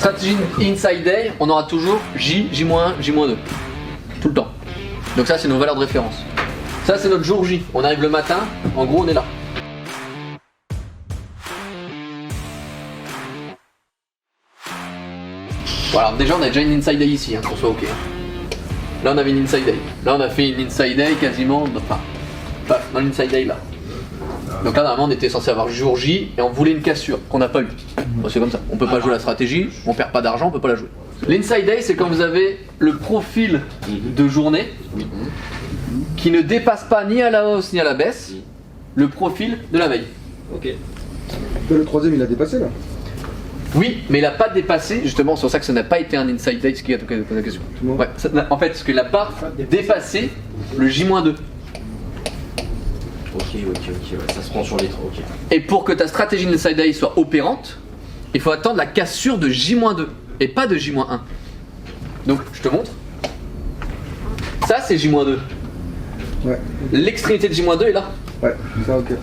Stratégie Inside Day, on aura toujours J, J-1, J-2. Tout le temps. Donc ça, c'est nos valeurs de référence. Ça, c'est notre jour J. On arrive le matin, en gros, on est là. Voilà, déjà, on a déjà une Inside Day ici, qu'on soit OK. Là, on avait une Inside Day. Là, on a fait une Inside Day quasiment, enfin, dans l'Inside Day là. Donc là, normalement, on était censé avoir jour J et on voulait une cassure qu'on n'a pas eu. Bon, c'est comme ça. On peut pas jouer la stratégie, on perd pas d'argent, on peut pas la jouer. L'Inside Day, c'est quand vous avez le profil de journée qui ne dépasse pas ni à la hausse ni à la baisse le profil de la veille. Ok. Le troisième, il a dépassé là. Oui, mais il n'a pas dépassé, justement, c'est pour ça que ça n'a pas été un Inside Day, ce qui a posé la question. Ouais, en fait, ce qu'il n'a pas dépassé le J-2. Ok, ouais, ça se prend sur les trois, ok. Et pour que ta stratégie Inside Day soit opérante, il faut attendre la cassure de J-2 et pas de J-1. Donc, je te montre. Ça, c'est J-2. Ouais. L'extrémité de J-2 est là. Ouais, ça ok.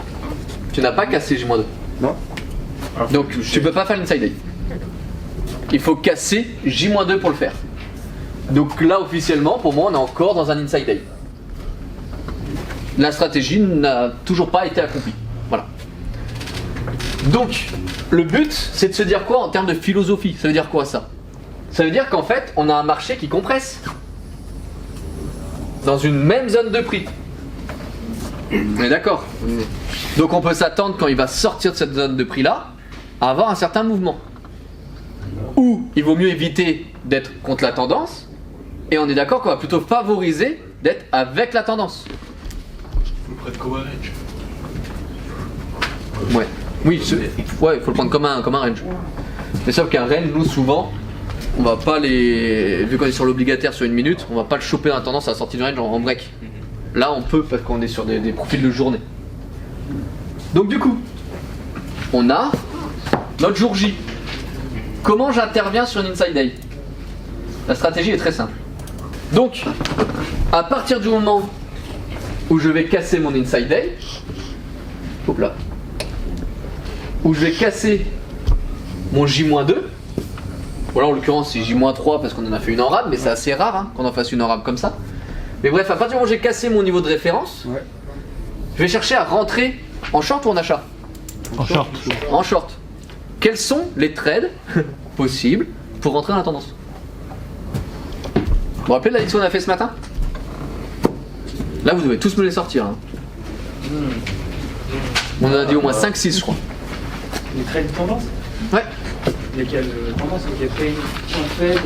Tu n'as pas cassé J-2. Non. Donc, tu peux pas faire l'Inside Day. Il faut casser J-2 pour le faire. Donc là, officiellement, pour moi, on est encore dans un Inside Day. La stratégie n'a toujours pas été accomplie. Voilà. Donc, le but, c'est de se dire quoi en termes de philosophie? Ça veut dire quoi ça? Ça veut dire qu'en fait, on a un marché qui compresse. Dans une même zone de prix. On est d'accord? Donc on peut s'attendre, quand il va sortir de cette zone de prix là, à avoir un certain mouvement. Ou il vaut mieux éviter d'être contre la tendance, et on est d'accord qu'on va plutôt favoriser d'être avec la tendance. Faut le prendre comme un range. Ouais. Oui, ouais, il faut le prendre comme un range. Mais sauf qu'un range, nous souvent, on va pas les. Vu qu'on est sur l'obligataire sur une minute, on va pas le choper dans la tendance à la sortie du range en break. Là on peut parce qu'on est sur des profils de journée. Donc du coup, on a notre jour J. Comment j'interviens sur une Inside Day? La stratégie est très simple. Donc, à partir du moment où je vais casser mon Inside Day, hop là, où je vais casser mon J-2, voilà en l'occurrence c'est J-3 parce qu'on en a fait une en rab, mais c'est assez rare qu'on en fasse une en rab comme ça. Mais bref, à partir du moment où j'ai cassé mon niveau de référence, je vais chercher à rentrer en short ou en achat? En short. En short. Quels sont les trades possibles pour rentrer dans la tendance? Vous vous rappelez la liste qu'on a fait ce matin? Là, vous devez tous me les sortir. Hein. On en a dit au moins 5-6, je crois. Les trades de tendance? Ouais. Lesquelles tendances? Ok, point faible,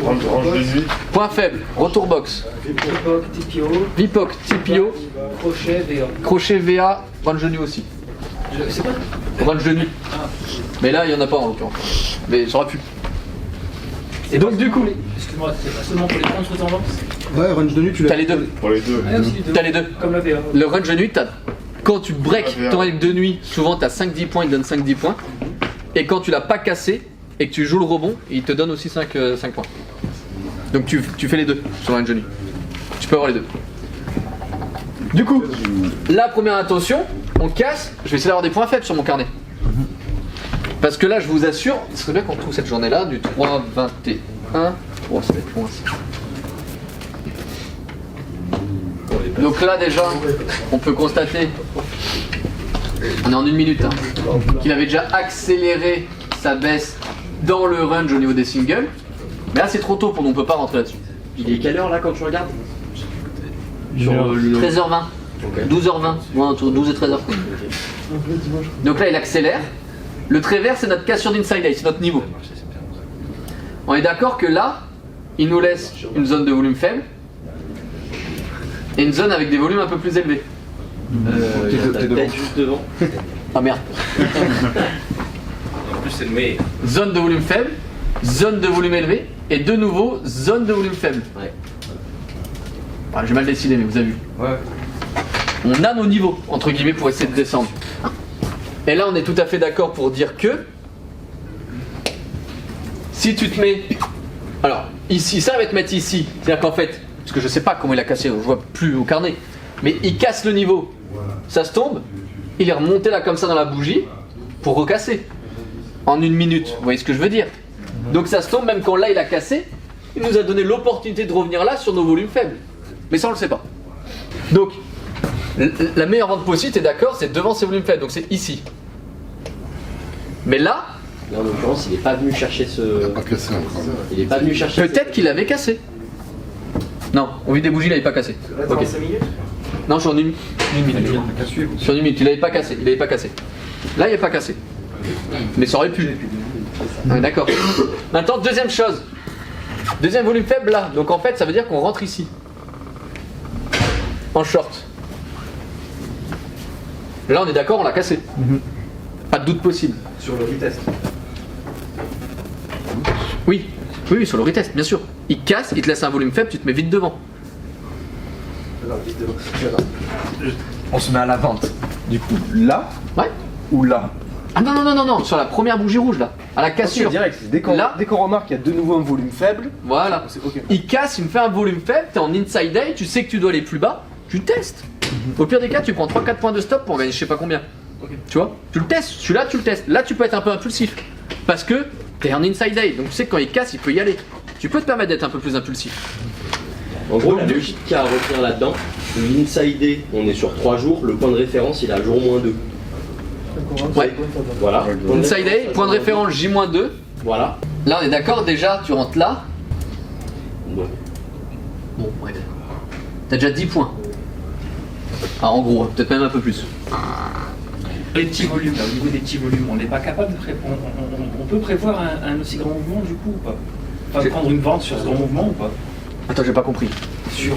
Point faible, retour box. VPOC, TPO. VPOC, TPO. Crochet, VA. Crochet, VA, range de nuit aussi. C'est quoi? Range de nuit. Mais là, il n'y en a pas en l'occurrence. Mais j'aurais pu. Et donc, du coup, Excuse-moi, c'est pas seulement pour les contre-tendances? Ouais, range de nuit, tu l'as. t'as les deux. Pour les deux. Ah, aussi les deux. T'as les deux. Comme la VA. Le range de nuit, quand tu breaks ton règle de nuit, souvent tu as 5-10 points, il te donne 5-10 points. Et quand tu l'as pas cassé et que tu joues le rebond, il te donne aussi 5 points. Donc tu fais les deux sur le range de nuit. Tu peux avoir les deux. Du coup, la première intention, on casse, je vais essayer d'avoir des points faibles sur mon carnet. Parce que là, je vous assure, ce serait bien qu'on trouve cette journée-là du 3-21. Oh, ça va être loin ça. Donc là déjà, on peut constater, on est en 1 minute, qu'il avait déjà accéléré sa baisse dans le range au niveau des singles. Mais là c'est trop tôt pour nous, on peut pas rentrer là-dessus. Il est quelle heure là quand tu regardes? 13h20, 12h20, ouais, entre 12 et 13h. Donc là il accélère. Le trait vert c'est notre cassure d'inside day, c'est notre niveau. On est d'accord que là, il nous laisse une zone de volume faible et une zone avec des volumes un peu plus élevés. T'es peut-être juste devant. Ah merde. En plus c'est le meilleur. Zone de volume faible, zone de volume élevé et de nouveau zone de volume faible. Ouais. Ah, j'ai mal décidé mais vous avez vu. Ouais. On a nos niveaux entre guillemets pour essayer de descendre. Et là on est tout à fait d'accord pour dire que si tu te mets, alors ici, ça va te mettre ici, c'est-à-dire qu'en fait, parce que je sais pas comment il a cassé, je vois plus au carnet, mais il casse le niveau, ça se tombe, il est remonté là comme ça dans la bougie pour recasser en 1 minute, vous voyez ce que je veux dire? Donc ça se tombe, même quand là il a cassé, il nous a donné l'opportunité de revenir là sur nos volumes faibles. Mais ça on le sait pas. Donc, la meilleure vente possible, t'es d'accord, c'est devant ces volumes faibles, donc c'est ici. Mais là, en l'occurrence, il n'est pas venu chercher ce. Pas cassé encore. Il n'est pas venu chercher. peut-être qu'il avait cassé. Non, au vu des bougies, il avait pas cassé. Ok. Non, sur une minute. Sur une minute, il avait pas cassé. Il avait pas cassé. Là, il n'est pas cassé. Mais ça aurait pu. Ah, d'accord. Maintenant, deuxième chose. Deuxième volume faible là. Donc en fait, ça veut dire qu'on rentre ici. En short. Là, on est d'accord, on l'a cassé. Pas de doute possible. Sur le retest. Oui, oui, sur le retest, bien sûr. Il casse, il te laisse un volume faible, tu te mets vite devant. On se met à la vente. Du coup, là Ouais. ou là? Ah non, non, non, non, non, sur la première bougie rouge là, à la cassure. Ok, direct. Dès qu'on Là. remarque qu'il y a de nouveau un volume faible, Voilà. c'est ok. Il casse, il me fait un volume faible, t'es en inside day, tu sais que tu dois aller plus bas, tu testes. Au pire des cas, tu prends 3-4 points de stop pour gagner je sais pas combien. Tu vois, tu le testes, celui-là tu le testes. Là tu peux être un peu impulsif. Parce que t'es en inside day, donc tu sais que quand il casse, il peut y aller. Tu peux te permettre d'être un peu plus impulsif. En gros, la logique qu'il y a à retenir là-dedans, l'inside day, on est sur 3 jours, le point de référence il est à jour moins 2. Ouais. Voilà. Inside day, point de référence J-2. Voilà. Là on est d'accord, déjà tu rentres là. Bon. Bon, ouais. T'as déjà 10 points. Ah, en gros, peut-être même un peu plus. Les petits volumes, là, au niveau des petits volumes, on n'est pas capable de on peut prévoir un aussi grand mouvement du coup ou pas? Enfin, prendre une vente sur ce grand mouvement ou pas? Attends, j'ai pas compris. Sur.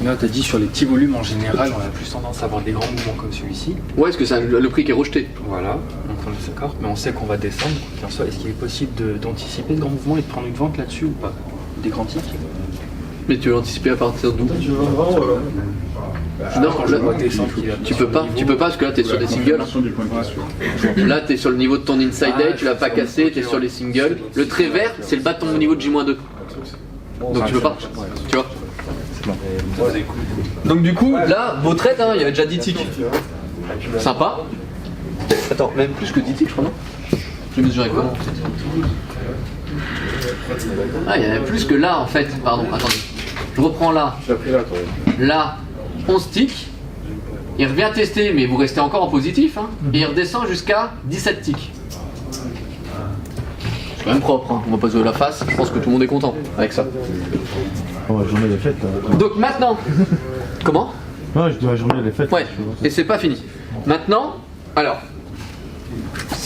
Là, t'as dit sur les petits volumes en général, on a plus tendance à avoir des grands mouvements comme celui-ci. Ouais, est-ce que c'est le prix qui est rejeté? Voilà, donc on est d'accord. Mais on sait qu'on va descendre. Qu'en soit, est-ce qu'il est possible d'anticiper ce grand mouvement et de prendre une vente là-dessus ou pas? Des grands titres? Mais tu veux l'anticiper à partir d'où? Non, Quand je vois descendre, tu peux pas parce que là t'es sur des singles. Hein. Là t'es sur le niveau de ton inside day, tu l'as pas cassé, t'es sur les singles. Le trait vert, c'est le bâton au niveau de J-2. Donc tu peux pas, tu vois. Donc du coup, là, beau trade, hein, il y avait déjà 10 ticks. Sympa. Attends, même plus que 10 ticks, je crois, non? Je vais mesurer comment? Ah, il y en a plus que là, en fait. Pardon, attendez. Je reprends là. Là, 11 ticks. Il revient tester, mais vous restez encore en positif. Hein, et il redescend jusqu'à 17 ticks. C'est quand même propre, hein. On va pas se la face. Je pense que tout le monde est content avec ça. Oh, la journée elle est faite là. Donc maintenant, comment? Ouais, je dis la journée elle est faite. Ouais, et c'est pas fini. Maintenant, alors,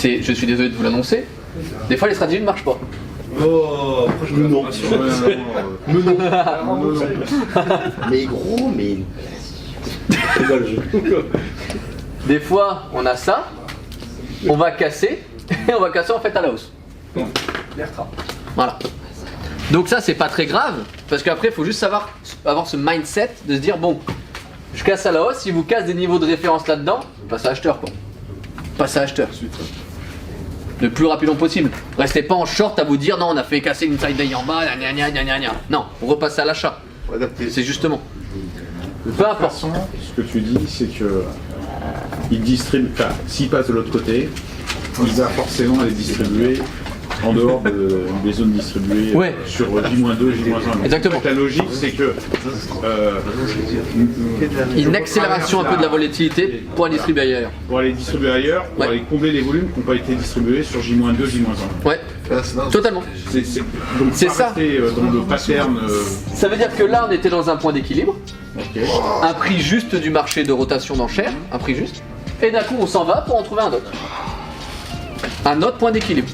je suis désolé de vous l'annoncer, des fois les stratégies ne marchent pas. Oh, après je me Non. non. Mais gros, mais. C'est quoi le jeu? Des fois, on a ça, on va casser, et on va casser en fait à la hausse. Voilà. Donc ça, c'est pas très grave, parce qu'après, il faut juste savoir avoir ce mindset de se dire, bon, je casse à la hausse, si vous casse des niveaux de référence là-dedans, passez à acheteur, quoi. Passez à acheteur. Le plus rapidement possible. Restez pas en short à vous dire, non, on a fait casser une side day en bas, gna gna gna gna gna. Non, on repasse à l'achat. C'est justement. Peu importe. Ce que tu dis, c'est que il distribue, enfin, s'il passe de l'autre côté, il va forcément les distribuer en dehors des zones distribuées Ouais. sur J-2, J-1. Exactement. Donc, la logique, c'est que Une accélération un peu de la volatilité pour aller distribuer ailleurs. pour aller distribuer ailleurs, pour Ouais. aller combler les volumes qui n'ont pas été distribués sur J-2, J-1. Ouais, totalement. Donc C'est pas ça. rester dans le pattern. Ça veut dire que là, on était dans un point d'équilibre, Ok. un prix juste du marché de rotation d'enchères, un prix juste, et d'un coup, on s'en va pour en trouver un autre. Un autre point d'équilibre.